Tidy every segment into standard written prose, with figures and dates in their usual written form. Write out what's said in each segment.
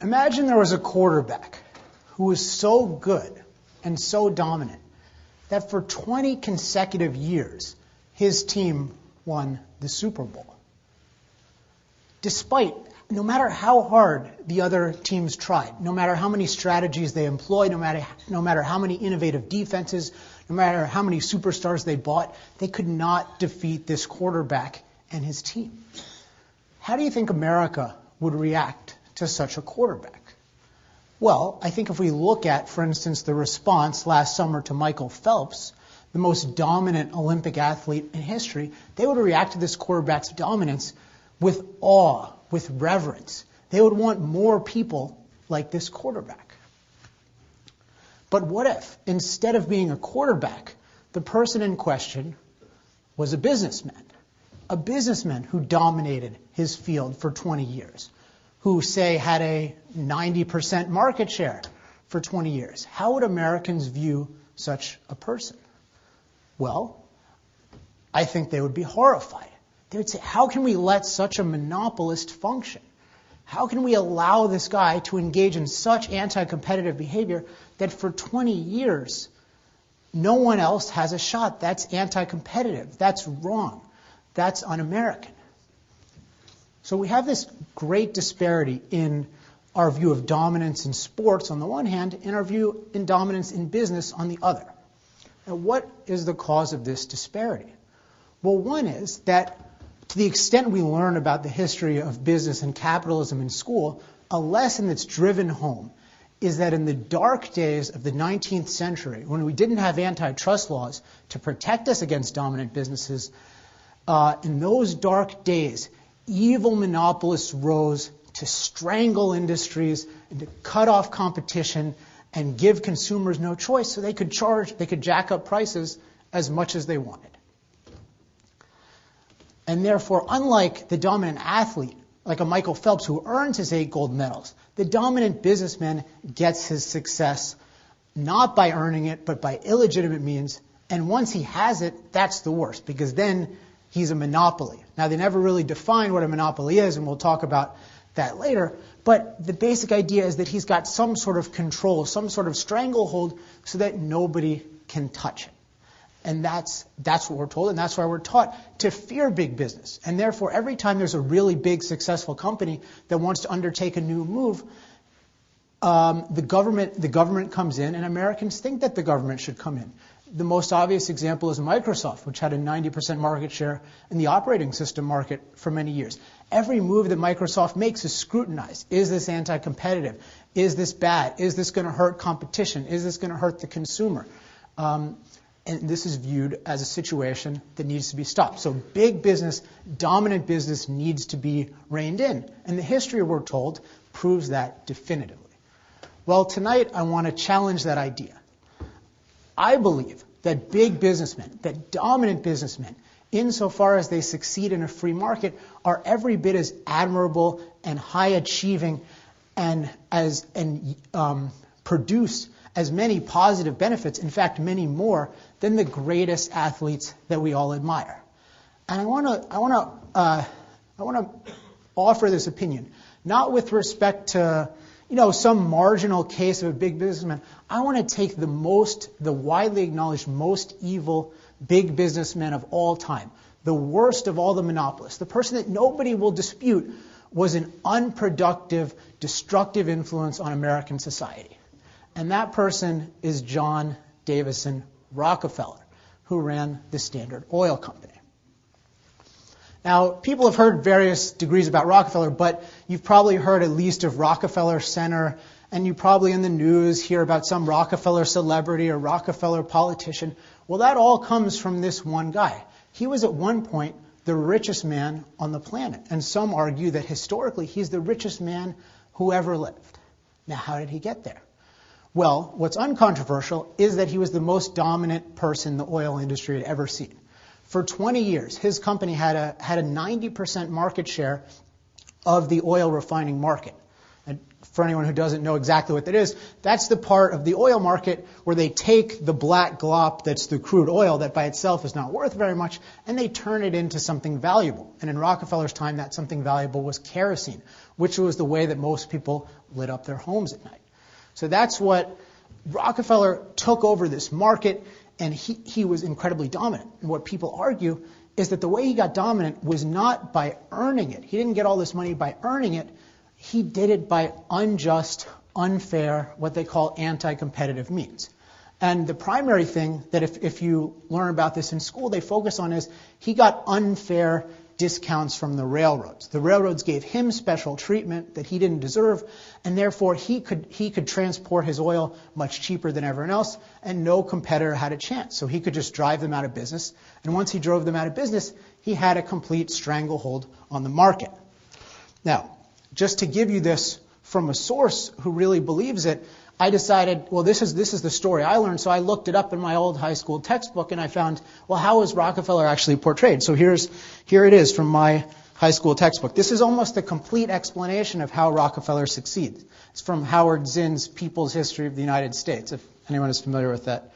Imagine there was a quarterback who was so good and so dominant that for 20 consecutive years, his team won the Super Bowl. Despite, no matter how hard the other teams tried, no matter how many strategies they employed, no matter how many innovative defenses, no matter how many superstars they bought, they could not defeat this quarterback and his team. How do you think America would react to such a quarterback? Well, I think if we look at, for instance, the response last summer to Michael Phelps, the most dominant Olympic athlete in history, they would react to this quarterback's dominance with awe, with reverence. They would want more people like this quarterback. But what if, instead of being a quarterback, the person in question was a businessman who dominated his field for 20 years, who, say, had a 90% market share for 20 years? How would Americans view such a person? Well, I think they would be horrified. They would say, how can we let such a monopolist function? How can we allow this guy to engage in such anti-competitive behavior that for 20 years, no one else has a shot? That's anti-competitive. That's wrong. That's un-American. So we have this great disparity in our view of dominance in sports on the one hand, and our view in dominance in business on the other. Now, what is the cause of this disparity? Well, one is that to the extent we learn about the history of business and capitalism in school, a lesson that's driven home is that in the dark days of the 19th century, when we didn't have antitrust laws to protect us against dominant businesses, in those dark days, evil monopolists rose to strangle industries and to cut off competition and give consumers no choice, so they could jack up prices as much as they wanted. And therefore, unlike the dominant athlete, like a Michael Phelps who earns his 8 gold medals, the dominant businessman gets his success not by earning it, but by illegitimate means. And once he has it, that's the worst, because then he's a monopoly. Now, they never really define what a monopoly is, and we'll talk about that later. But the basic idea is that he's got some sort of control, some sort of stranglehold, so that nobody can touch it. And that's what we're told, and that's why we're taught to fear big business. And therefore, every time there's a really big, successful company that wants to undertake a new move, the government comes in, and Americans think that the government should come in. The most obvious example is Microsoft, which had a 90% market share in the operating system market for many years. Every move that Microsoft makes is scrutinized. Is this anti-competitive? Is this bad? Is this going to hurt competition? Is this going to hurt the consumer? And this is viewed as a situation that needs to be stopped. So big business, dominant business needs to be reined in. And the history, we're told, proves that definitively. Well, tonight I want to challenge that idea. I believe that big businessmen, that dominant businessmen, insofar as they succeed in a free market, are every bit as admirable and high-achieving and produce as many positive benefits, in fact, many more, than the greatest athletes that we all admire. And I want to offer this opinion, not with respect to some marginal case of a big businessman. I want to take the widely acknowledged most evil big businessman of all time, the worst of all the monopolists, the person that nobody will dispute was an unproductive, destructive influence on American society. And that person is John Davison Rockefeller, who ran the Standard Oil Company. Now, people have heard various degrees about Rockefeller, but you've probably heard at least of Rockefeller Center, and you probably in the news hear about some Rockefeller celebrity or Rockefeller politician. Well, that all comes from this one guy. He was at one point the richest man on the planet, and some argue that historically he's the richest man who ever lived. Now, how did he get there? Well, what's uncontroversial is that he was the most dominant person the oil industry had ever seen. For 20 years, his company had a 90% market share of the oil refining market. And for anyone who doesn't know exactly what that is, that's the part of the oil market where they take the black glop that's the crude oil that by itself is not worth very much, and they turn it into something valuable. And in Rockefeller's time, that something valuable was kerosene, which was the way that most people lit up their homes at night. So that's what Rockefeller took over this market, and he was incredibly dominant. And what people argue is that the way he got dominant was not by earning it. He didn't get all this money by earning it. He did it by unjust, unfair, what they call anti-competitive means. And the primary thing that if you learn about this in school, they focus on is he got unfair discounts from the railroads. The railroads gave him special treatment that he didn't deserve, and therefore he could transport his oil much cheaper than everyone else, and no competitor had a chance. So he could just drive them out of business. And once he drove them out of business, he had a complete stranglehold on the market. Now, just to give you this from a source who really believes it, I decided, well, this is the story I learned, so I looked it up in my old high school textbook, and I found, well, how is Rockefeller actually portrayed? So here it is from my high school textbook. This is almost a complete explanation of how Rockefeller succeeds. It's from Howard Zinn's People's History of the United States, if anyone is familiar with that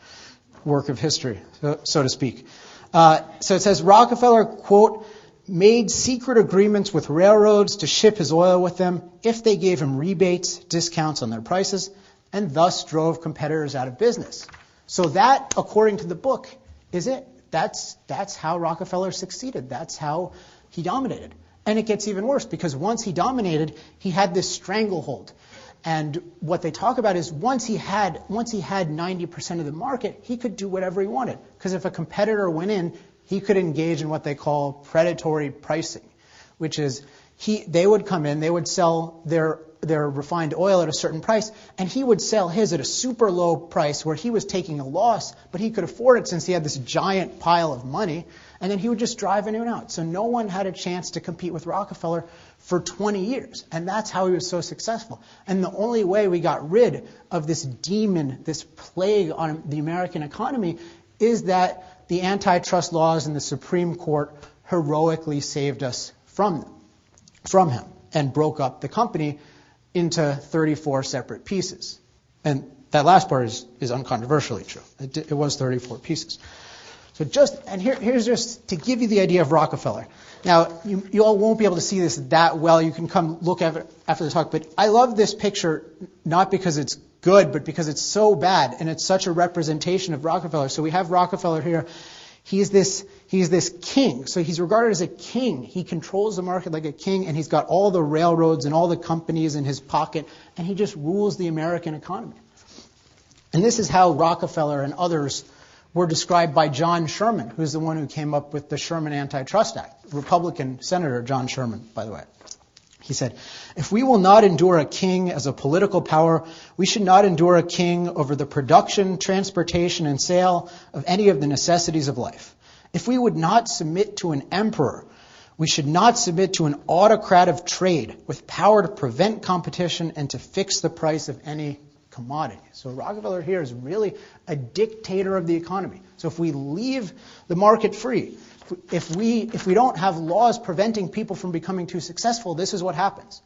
work of history, so to speak. So it says, Rockefeller, quote, made secret agreements with railroads to ship his oil with them if they gave him rebates, discounts on their prices, and thus drove competitors out of business. So that, according to the book, is it. That's how Rockefeller succeeded. That's how he dominated. And it gets even worse, because once he dominated, he had this stranglehold. And what they talk about is once he had 90% of the market, he could do whatever he wanted. Because if a competitor went in, he could engage in what they call predatory pricing, which is they would come in, they would sell their refined oil at a certain price, and he would sell his at a super low price where he was taking a loss, but he could afford it since he had this giant pile of money, and then he would just drive anyone out. So no one had a chance to compete with Rockefeller for 20 years, and that's how he was so successful. And the only way we got rid of this demon, this plague on the American economy, is that the antitrust laws in the Supreme Court heroically saved us from him and broke up the company into 34 separate pieces. And that last part is uncontroversially true. It was 34 pieces. So here's just to give you the idea of Rockefeller. Now, you all won't be able to see this that well. You can come look at it after the talk. But I love this picture not because it's good, but because it's so bad and it's such a representation of Rockefeller. So we have Rockefeller here. He's this king. So he's regarded as a king. He controls the market like a king, and he's got all the railroads and all the companies in his pocket, and he just rules the American economy. And this is how Rockefeller and others were described by John Sherman, who's the one who came up with the Sherman Antitrust Act. Republican Senator John Sherman, by the way. He said, if we will not endure a king as a political power, we should not endure a king over the production, transportation, and sale of any of the necessities of life. If we would not submit to an emperor, we should not submit to an autocrat of trade with power to prevent competition and to fix the price of any commodity. So Rockefeller here is really a dictator of the economy. So if we leave the market free, if we don't have laws preventing people from becoming too successful, this is what happens.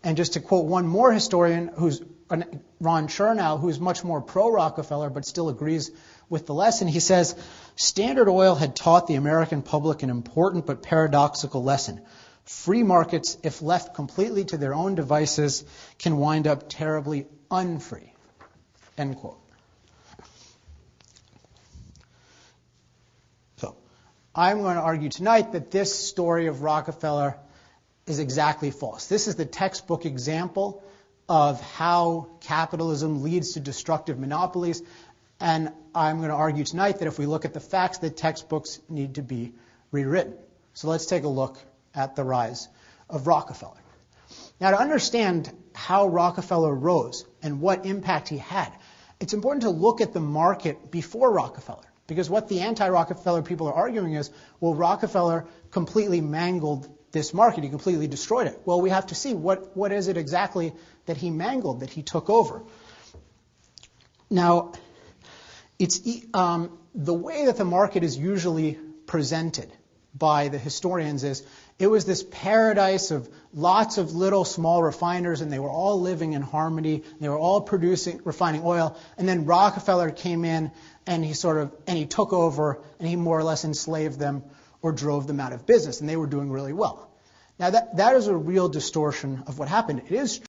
And just to quote one more historian, who's Ron Chernow, who's much more pro-Rockefeller but still agrees with the lesson, he says, Standard Oil had taught the American public an important but paradoxical lesson. Free markets, if left completely to their own devices, can wind up terribly unfree. End quote. I'm going to argue tonight that this story of Rockefeller is exactly false. This is the textbook example of how capitalism leads to destructive monopolies, and I'm going to argue tonight that if we look at the facts, the textbooks need to be rewritten. So let's take a look at the rise of Rockefeller. Now, to understand how Rockefeller rose and what impact he had, it's important to look at the market before Rockefeller. Because what the anti-Rockefeller people are arguing is, well, Rockefeller completely mangled this market. He completely destroyed it. Well, we have to see what is it exactly that he mangled, that he took over. Now, it's the way that the market is usually presented by the historians is it was this paradise of lots of little small refiners, and they were all living in harmony. They were all refining oil. And then Rockefeller came in, and he took over, and he more or less enslaved them or drove them out of business, and they were doing really well. Now that is a real distortion of what happened. It is